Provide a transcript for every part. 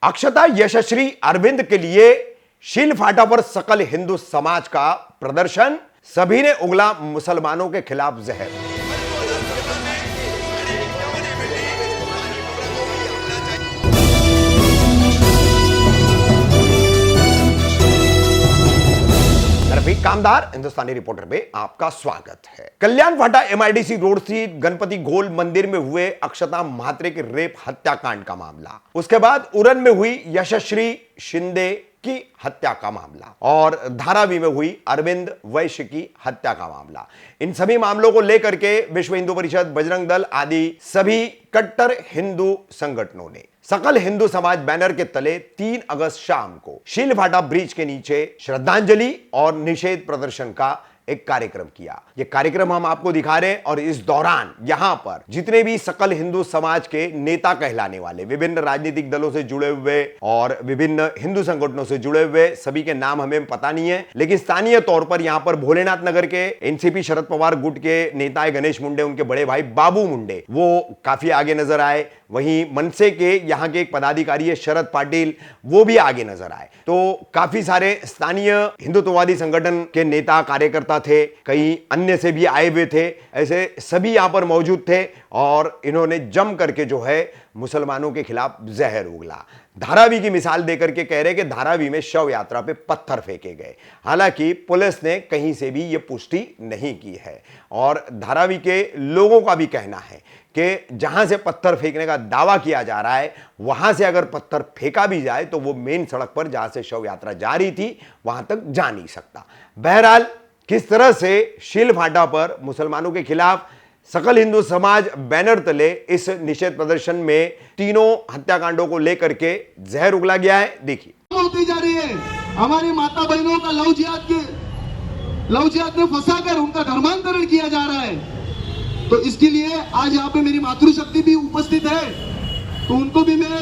अक्षता यशश्री अरविंद के लिए शील फाटा पर सकल हिंदू समाज का प्रदर्शन, सभी ने उगला मुसलमानों के खिलाफ जहर। रफीक कामदार हिंदुस्तानी रिपोर्टर में आपका स्वागत है। कल्याण फाटा एमआईडीसी रोड स्थित गणपति गोल मंदिर में हुए अक्षता म्हात्रे के रेप हत्याकांड का मामला, उसके बाद उरन में हुई यशश्री शिंदे की हत्या का मामला और धारावी में हुई अरविंद वैश्य की हत्या का मामला, इन सभी मामलों को लेकर के विश्व हिंदू परिषद, बजरंग दल आदि सभी कट्टर हिंदू संगठनों ने सकल हिंदू समाज बैनर के तले 3 अगस्त शाम को शील फाटा ब्रिज के नीचे श्रद्धांजलि और निषेध प्रदर्शन का एक कार्यक्रम किया। ये कार्यक्रम हम आपको दिखा रहे हैं और इस दौरान यहां पर जितने भी सकल हिंदू समाज के नेता कहलाने वाले, विभिन्न राजनीतिक दलों से जुड़े हुए और विभिन्न हिंदू संगठनों से जुड़े हुए सभी के नाम हमें पता नहीं है, लेकिन स्थानीय तौर पर यहां पर भोलेनाथ नगर के एनसीपी शरद पवार गुट के नेता है गणेश मुंडे, उनके बड़े भाई बाबू मुंडे, वो काफी आगे नजर आए। वहीं मनसे के यहाँ के एक पदाधिकारी है शरद पाटिल, वो भी आगे नजर आए। तो काफी सारे स्थानीय हिंदुत्ववादी संगठन के नेता कार्यकर्ता थे, कई अन्य से भी आए हुए थे, ऐसे सभी यहां पर मौजूद थे और इन्होंने जम करके जो है मुसलमानों के खिलाफ जहर उगला। धारावी की मिसाल देकर के कह रहे कि धारावी में शव यात्रा पे पत्थर फेंके गए, हालांकि पुलिस ने कहीं से भी यह पुष्टि नहीं की है और धारावी के लोगों का भी कहना है कि जहां से पत्थर फेंकने का दावा किया जा रहा है वहां से अगर पत्थर फेंका भी जाए तो वो मेन सड़क पर जहां से शव यात्रा जा रही थी वहां तक जा नहीं सकता। बहरहाल किस तरह से शील फाटा पर मुसलमानों के खिलाफ सकल हिंदू समाज बैनर तले इस निषेध प्रदर्शन में तीनों हत्याकांडों को लेकर के जहर उगला गया है, देखिए। होती जा रही है हमारी माता बहनों का लव जिहाद में फंसाकर उनका धर्मांतरण किया जा रहा है। तो इसके लिए आज यहाँ पे मेरी मातृशक्ति भी उपस्थित है, तो उनको भी मैं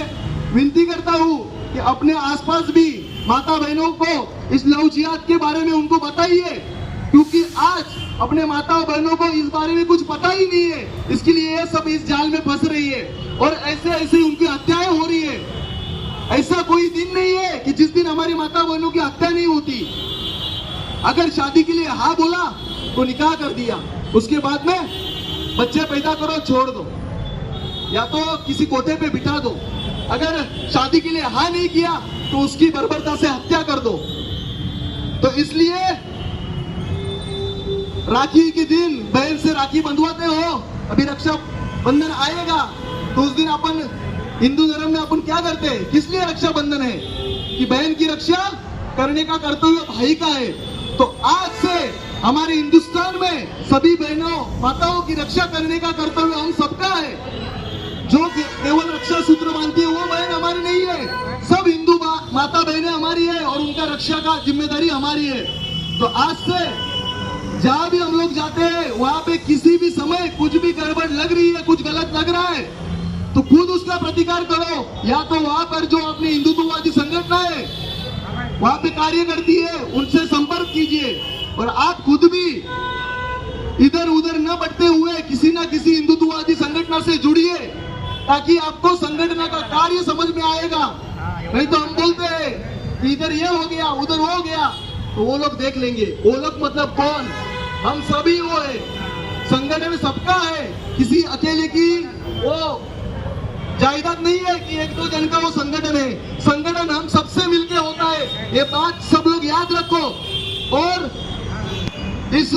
विनती करता हूँ कि अपने आसपास भी माता बहनों को इस लव जिहाद के बारे में उनको बताइए, क्योंकि आज अपने माता बहनों को इस बारे में कुछ पता ही नहीं है, इसके लिए ये सब इस जाल में फंस रही है और ऐसे उनकी हत्याएं हो रही है। ऐसा कोई दिन नहीं है कि जिस दिन हमारी माता बहनों की हत्या नहीं होती। अगर शादी के लिए हाँ बोला तो निकाह कर दिया, उसके बाद में बच्चे पैदा करो छोड़ दो या तो किसी कोठे पे बिठा दो। अगर शादी के लिए हाँ नहीं किया तो उसकी बर्बरता से हत्या कर दो। तो इसलिए राखी के दिन बहन से राखी बंधवाते हो, अभी रक्षा बंधन आएगा तो उस दिन अपन हिंदू धर्म में अपन क्या करते हैं, किस लिए रक्षा बंधन है कि बहन की रक्षा करने का कर्तव्य भाई का है। तो आज से हमारे हिंदुस्तान में सभी बहनों माताओं की रक्षा करने का कर्तव्य हम सबका है। जो केवल रक्षा सूत्र मानती है वो बहन हमारी नहीं है, सब हिंदू माता बहनें हमारी है और उनका रक्षा का जिम्मेदारी हमारी है। तो आज से जहाँ भी हम लोग जाते हैं वहाँ पे किसी भी समय कुछ भी गड़बड़ लग रही है, कुछ गलत लग रहा है तो खुद उसका प्रतिकार करो, या तो वहाँ पर जो अपनी हिंदुत्ववादी संगठन है वहाँ पे कार्य करती है उनसे संपर्क कीजिए और आप खुद भी इधर उधर न बढ़ते हुए किसी ना किसी हिंदुत्ववादी संगठन से जुड़िए, ताकि आपको संगठन का कार्य समझ में आएगा। नहीं तो हम बोलते हैं कि इधर ये हो गया उधर हो गया, तो वो लोग देख लेंगे। वो लोग मतलब कौन? हम सभी वो है, संगठन सबका है, किसी अकेले की वो जायदाद नहीं है कि एक दो जन का वो संगठन है। संगठन हम सबसे मिलके होता है, ये बात सब लोग याद रखो। और इस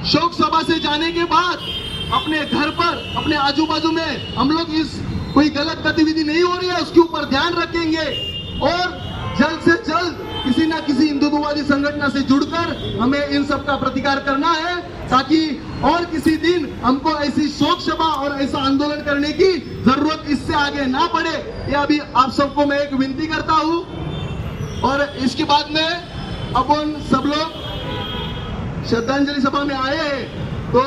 शोक सभा से जाने के बाद अपने घर पर, अपने आजू बाजू में हम लोग इस कोई गलत गतिविधि नहीं हो रही है उसके ऊपर ध्यान रखेंगे और जल्द से जल्द किसी ना किसी हिंदुत्ववादी संगठन से जुड़कर हमें इन सब का प्रतिकार करना है, ताकि और किसी दिन हमको ऐसी शोक सभा और ऐसा आंदोलन करने की जरूरत इससे आगे ना पड़े। ये अभी आप सबको मैं एक विनती करता हूँ। और इसके बाद में अपन सब लोग श्रद्धांजलि सभा में आए हैं, तो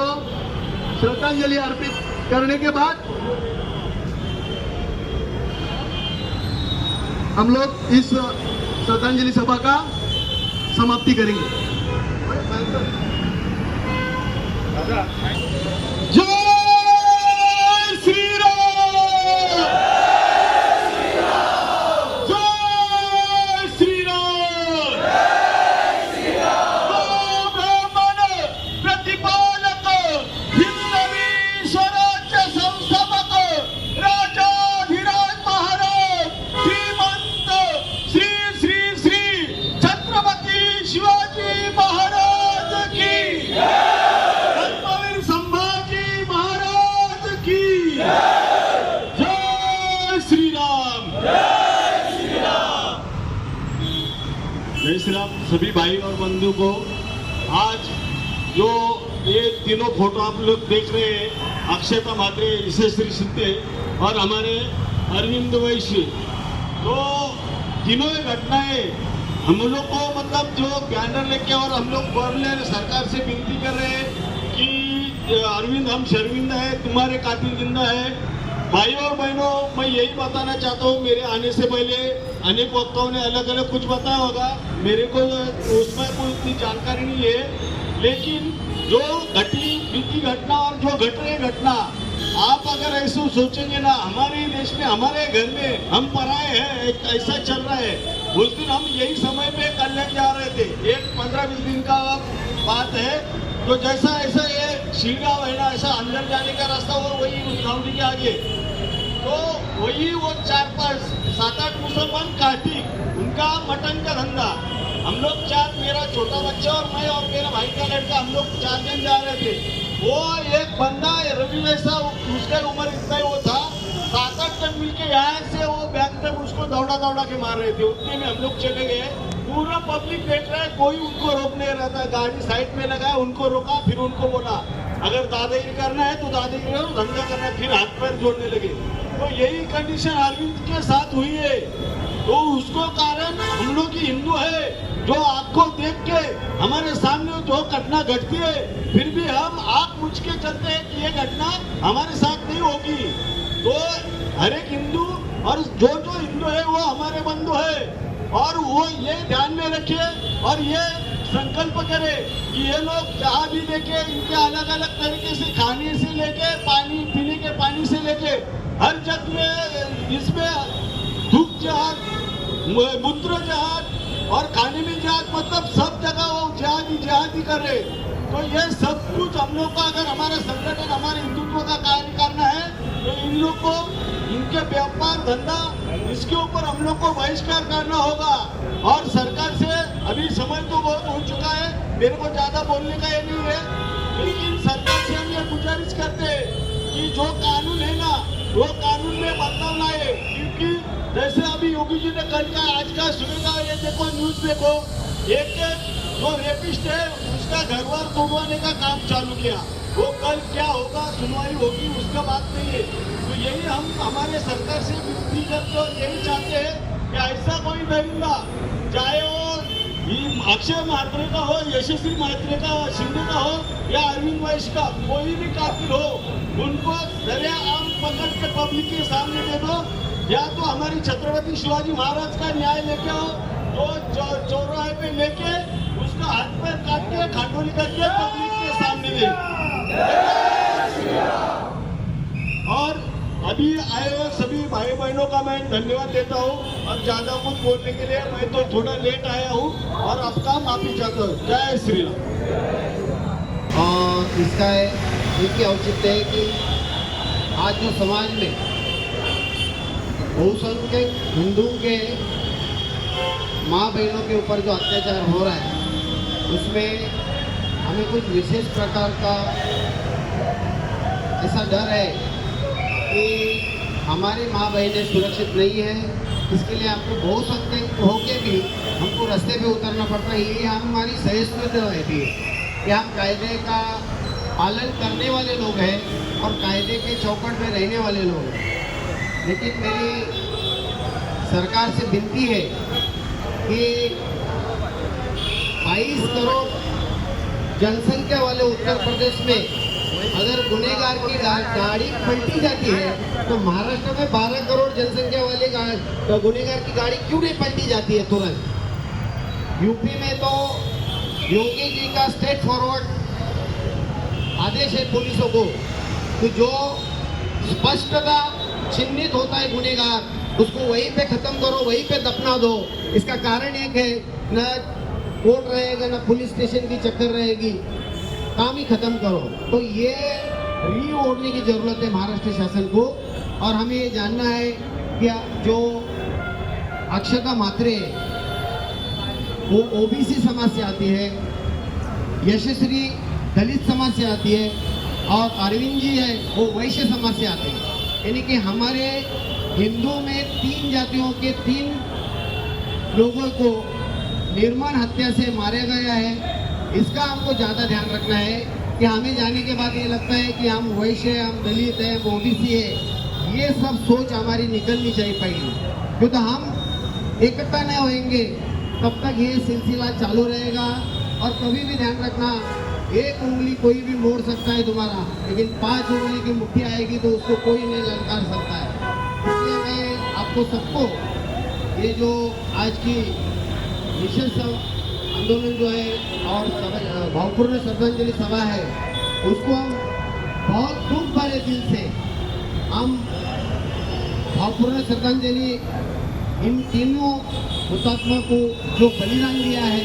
श्रद्धांजलि अर्पित करने के बाद हम लोग इस श्रद्धांजलि सभा का समाप्ति करेंगे। जय श्री राम। जय श्री राम सभी भाई और बंधु को। आज जो ये तीनों फोटो आप लोग देख रहे हैं, अक्षता म्हात्रे, यशस्वी शिंदे और हमारे अरविंद वैश्य, तो तीनों ही घटनाएं हम लोग को मतलब जो बैनर लेके और हम लोग गवर्नर सरकार से विनती कर रहे हैं कि अरविंद हम शर्मिंदा है, तुम्हारे कातिल जिंदा है। भाइयों और बहनों, मैं यही बताना चाहता हूँ, मेरे आने से पहले अनेक वक्ताओं ने अलग अलग कुछ बताया होगा, मेरे को उसमें कोई इतनी जानकारी नहीं है, लेकिन जो बीती घटना और जो घट रही घटना, आप अगर ऐसे सोचेंगे ना, हमारे देश में हमारे घर में हम पराए हैं, ऐसा चल रहा है। उस दिन हम यही समय पे कल्याण जा रहे थे, एक 15-20 दिन का बात है, तो जैसा ऐसा ये सीढ़ा है ना, ऐसा अंदर जाने का रास्ता वो वही गांधी के आगे, तो वही वो 4-5-7-8 मुसलमान काटी, उनका मटन का धंधा। हम लोग 4, मेरा छोटा बच्चा और मैं और मेरा भाई का लड़का, हम लोग 4 जन जा रहे थे। वो एक बंदा रवि वैसा, उसका उम्र इतना ही वो था, 7-8 जन मिलके यहाँ से वो बैग तक उसको दौड़ा के मार रहे थे। उतने में हम लोग चले गए, पूरा पब्लिक देख रहा है, कोई उनको रोक नहीं रहा था। गाड़ी साइड में लगाया, उनको रोका, फिर उनको बोला अगर दादागिरी करना है तो दादागिरी करो, धंधा करना है, फिर हाथ पैर जोड़ने लगे। तो यही कंडीशन अरविंद के साथ हुई है। तो उसको कारण हम लोग की हिंदू है, जो आंखों देख के हमारे सामने जो घटना घटती है, फिर भी हम आंख मुझ के चलते हैं कि ये घटना हमारे साथ नहीं होगी। तो हर एक हिंदू और जो हिंदू है वो हमारे बंधु है, और वो ये ध्यान में रखे और ये संकल्प करे कि ये लोग जहाँ भी देखे, इनके अलग अलग तरीके से खाने से लेके पानी पीने के पानी से लेके हर जगह में इसमें धूप जहाज, मूत्र जहाज और खाने में जहाज, मतलब सब जगह वो जहादी कर रहे। तो ये सब कुछ हम लोग का, अगर हमारा संगठन हमारे हिंदुत्व का कार्य करना है, तो इन लोग को इनके व्यापार धंधा इसके ऊपर हम लोग को बहिष्कार करना होगा। और सरकार से अभी समय तो बहुत हो चुका है, मेरे को ज्यादा बोलने का ये नहीं है, लेकिन सरकार से हम ये गुजारिश करते हैं कि जो कानून है ना, वो कानून में बदलाव लाए। क्योंकि जैसे अभी योगी जी ने कल का, आज का सुबह का ये देखो, न्यूज देखो, एक जो रेपिस्ट है उसका घर बार तोड़वाने का काम चालू किया। वो कल क्या होगा, सुनवाई होगी, उसका बात नहीं है। तो यही हम हमारे सरकार से विनती करते और यही चाहते हैं कि ऐसा कोई दरिंदा, चाहे वो अक्षय म्हात्रे का हो, यशस्वी म्हात्रे का, शिंदे का हो या अरविंद वैश्य का, कोई भी कातिल हो, उनको सरेआम पकड़ के पब्लिक के सामने दे दो, या तो हमारी छत्रपति शिवाजी महाराज का न्याय लेके आओ, तो चौराहे पे लेके उसका हाथ पैर काट के खाटोली करके पब्लिक के सामने दे। और अभी आए हुए सभी भाई बहनों का मैं धन्यवाद देता हूँ, और ज्यादा कुछ बोलने के लिए मैं तो थोड़ा लेट आया हूँ और आपका माफी चाहता हूँ। जय श्री राम। और इसका एक ही औचित्य है कि आज जो समाज में बहुसंख्यक हिंदुओं के माँ बहनों के ऊपर जो अत्याचार हो रहा है, उसमें हमें कुछ विशेष प्रकार का ऐसा डर है कि हमारी माँ बहनें सुरक्षित नहीं है। इसके लिए हमको बहुत संख्यक होके भी हमको रास्ते पे उतरना पड़ता है। ये हमारी सहिष्णुता रहती है कि हम कायदे का पालन करने वाले लोग हैं और कायदे के चौकट में रहने वाले लोग हैं। लेकिन मेरी सरकार से विनती है कि 22 करोड़ जनसंख्या वाले उत्तर प्रदेश में अगर गुनहगार की गाड़ी पलटी जाती है, तो महाराष्ट्र में 12 करोड़ जनसंख्या वाले गुनहगार की गाड़ी क्यों नहीं पलटी जाती है तुरंत। यूपी में तो योगी जी का स्ट्रेट फॉरवर्ड आदेश है पुलिसों को कि जो स्पष्टता चिन्हित होता है गुनहगार, उसको वहीं पे खत्म करो, वहीं पे दफना दो। इसका कारण एक है, न कोर्ट रहेगा न पुलिस स्टेशन की चक्कर रहेगी, काम ही खत्म करो। तो ये रीओढ़ने की जरूरत है महाराष्ट्र शासन को। और हमें ये जानना है कि जो अक्षता म्हात्रे वो ओबीसी समाज से आती है, यशस्वी दलित समाज से आती है, और अरविंद जी है वो वैश्य समाज से आते हैं। यानी कि हमारे हिंदुओं में 3 जातियों के 3 लोगों को निर्मम हत्या से मारे गए हैं, इसका हमको ज़्यादा ध्यान रखना है कि हमें जाने के बाद ये लगता है कि हम वैश्य हैं, हम दलित हैं, हम ओबीसी है, ये सब सोच हमारी निकलनी चाहिए पहले, क्योंकि हम इकट्ठा नहीं होएंगे तब तक ये सिलसिला चालू रहेगा। और कभी भी ध्यान रखना, एक उंगली कोई भी मोड़ सकता है तुम्हारा, लेकिन 5 उंगली की मुट्ठी आएगी तो उसको कोई नहीं ललकार सकता है। इसलिए मैं आपको सबको ये जो आज की विशेष आंदोलन जो है और भावपूर्ण श्रद्धांजलि सभा है, उसको हम बहुत दुख भरे दिल से हम भावपूर्ण श्रद्धांजलि इन तीनों हुतात्मा को जो बलिदान दिया है,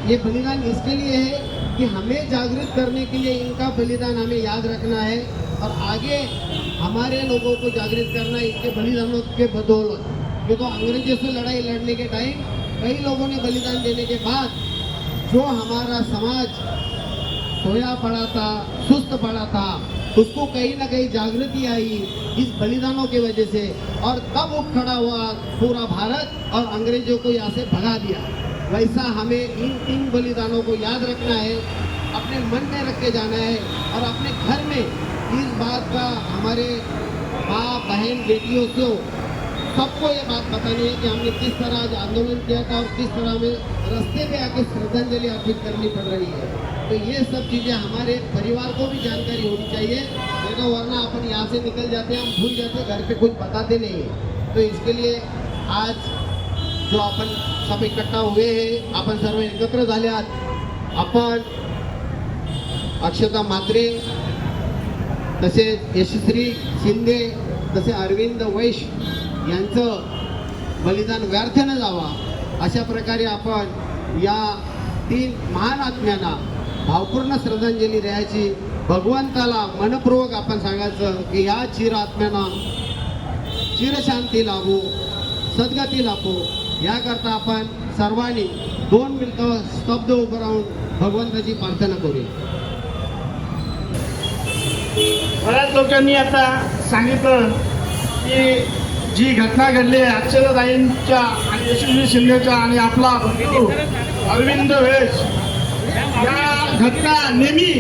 ये बलिदान इसके लिए है कि हमें जागृत करने के लिए इनका बलिदान हमें याद रखना है और आगे हमारे लोगों को जागृत करना है इनके बलिदानों के बदौलत। क्योंकि अंग्रेजों से लड़ाई लड़ने के टाइम कई लोगों ने बलिदान देने के बाद जो हमारा समाज सोया पड़ा था, सुस्त पड़ा था, उसको कहीं ना कहीं जागृति आई इस बलिदानों की वजह से, और तब उठ खड़ा हुआ पूरा भारत और अंग्रेजों को यहाँ से भगा दिया। वैसा हमें इन 3 बलिदानों को याद रखना है, अपने मन में रख के जाना है और अपने घर में इस बात का हमारे माँ बहन बेटियों को सबको ये बात बतानी है कि हमने किस तरह आज आंदोलन किया था और किस तरह हमें रास्ते पे आके श्रद्धांजलि अर्पित करनी पड़ रही है। तो ये सब चीज़ें हमारे परिवार को भी जानकारी होनी चाहिए, नहीं तो वरना अपन यहाँ से निकल जाते हैं, हम भूल जाते हैं, घर पे कुछ बताते नहीं है। तो इसके लिए आज जो आपण सब इकट्ठा हुए हैं, आपण सर्व एकत्र झाले आहात, आपण अक्षता म्हात्रे, तसेच यशस्वी शिंदे, तसे अरविंद वैश्य यांचं बलिदान व्यर्थ न जावा अशा प्रकारे आपण या 3 महान आत्म्यांना भावपूर्ण श्रद्धांजली द्यायची। भगवंताला मनपूर्वक आपण सांगायचं की या चिर आत्म्यांना चिरशांती लाभो, सद्गती लाभो, याकरता आपण सर्वांनी 2 मिनिटं स्तब्ध उभं राहून भगवंताची प्रार्थना करूया। बऱ्याच लोकांनी आता सांगितलं की जी घटना घडली आहे अक्षताताईंच्या आणि यशस्वी शिंदेच्या आणि आपला बंधू अरविंद वैश, या घटना नेहमी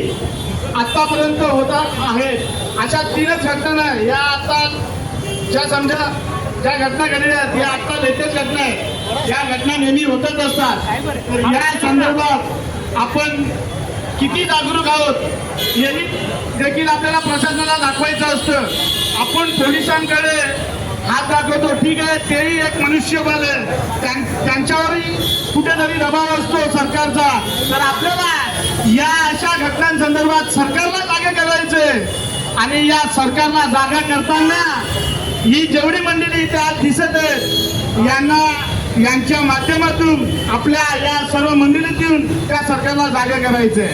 आतापर्यंत होतात आहेत। अशा 3च घटना या आता ज्या समजा ज्या घटना घडल्या आहेत या आता लेटेस्ट घटना आहे, या घटना नेहमी होतच असतात। तर या संदर्भात आपण किती जागरूक आहोत हे देखील आपल्याला प्रशासनाला दाखवायचं असतं। आपण पोलिसांकडे हात दाखवतो, ठीक आहे, तेही एक मनुष्यबळ आहे, त्यांच्यावरही कुठेतरी दबाव असतो सरकारचा। तर आपल्याला या अशा घटनांसंदर्भात सरकारला जागा करायचे आणि या सरकारला जागा करताना ही जेवढी मंडळी इथे आज दिसत आहेत यांच्या माध्यमातून आपल्या या सर्व मंडळीतून त्या सरकारला जागा करायचे।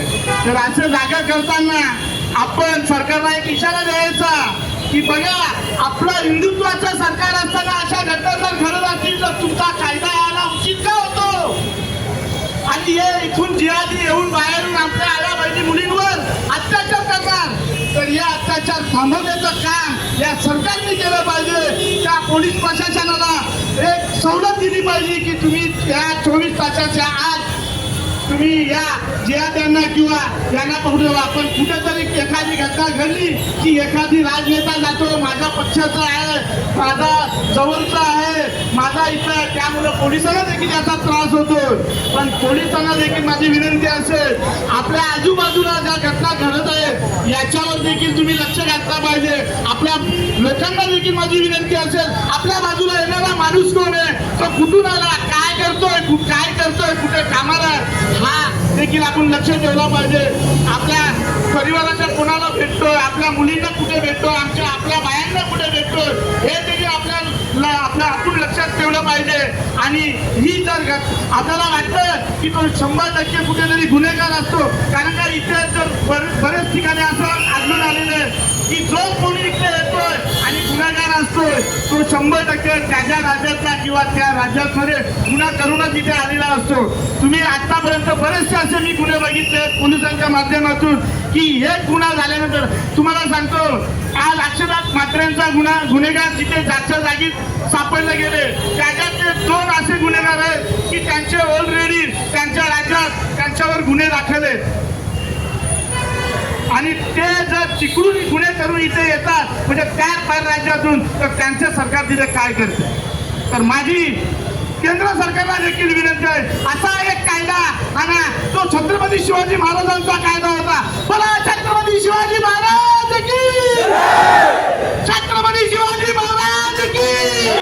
तर असं जागा करताना आपण सरकारला एक इशारा द्यायचा की बघा, आपलं हिंदुत्वाचं सरकार असताना अशा घटना जर घडत असतील तर तुमचा कायदा यायला उचित का होतो? आणि हे इथून जिहादी येऊन बाहेरून आपल्या आल्या बहिणी मुलींवर अत्याचार करतात, तर या अत्याचार थांबवण्याचं काम या सरकारने केलं पाहिजे। त्या पोलीस प्रशासनाला एक सवलत दिली पाहिजे की तुम्ही या 24 तासाच्या आत तुम्ही या जिहाद्यांना किंवा यांना पकडू। आपण कुठेतरी एखादी घटना घडली की एखादी राजनेता जातो, माझा पक्षाचा आहे, माझा जवळचा आहे, माझा इथं, त्यामुळे पोलिसांना देखील याचा त्रास होतो। पण पोलिसांना देखील माझी विनंती असेल, आपल्या आजूबाजूला ज्या घटना घडत आहेत याच्यावर देखील तुम्ही लक्ष घातलं पाहिजे। आपल्या लोकांना देखील माझी विनंती असेल, आपल्या बाजूला येणारा माणूस कोण आहे, तो कुठून आला, काय करतोय, कुठे कामाला, हा देखील आपण लक्ष ठेवलं पाहिजे। आपल्या परिवाराच्या कोणाला भेटतोय, आपल्या मुलींना कुठे भेटतोय, आपल्या बायांना कुठे भेटतोय, हे देखील आपण लक्षात ठेवलं पाहिजे। आणि ही जर आपल्याला वाटतं की तो 100% कुठेतरी गुन्हेगार असतो, कारण का इथे तर बरेच ठिकाणी असं आढळून आलेलं आहे की जो कोणी इथे येतोय आणि गुन्हेगार असतोय तो 100% त्याच्या राज्यातला किंवा त्या राज्यामध्ये गुन्हा करूनच इथे आलेला असतो। तुम्ही आतापर्यंत बरेचसे असे मी गुन्हे बघितले पोलिसांच्या माध्यमातून की एक गुन्हा झाल्यानंतर, तुम्हाला सांगतो आज अक्षता म्हात्रेंचा गुन्हेगार जिथे जागच्या जागी सापडले गेले, त्याच्यात 2 असे गुन्हेगार आहेत की त्यांचे ऑलरेडी त्यांच्यावर गुन्हे दाखल आहेत आणि ते जर तिकडून गुन्हे करून इथे येतात म्हणजे त्या परराज्यातून, तर त्यांचे सरकार तिथे काय करते. तर माझी केंद्र सरकारला देखील विनंती आहे, असा एक कायदा आणा तो छत्रपती शिवाजी महाराजांचा कायदा होता. बोला छत्रपती शिवाजी महाराज की, छत्रपती शिवाजी महाराज की.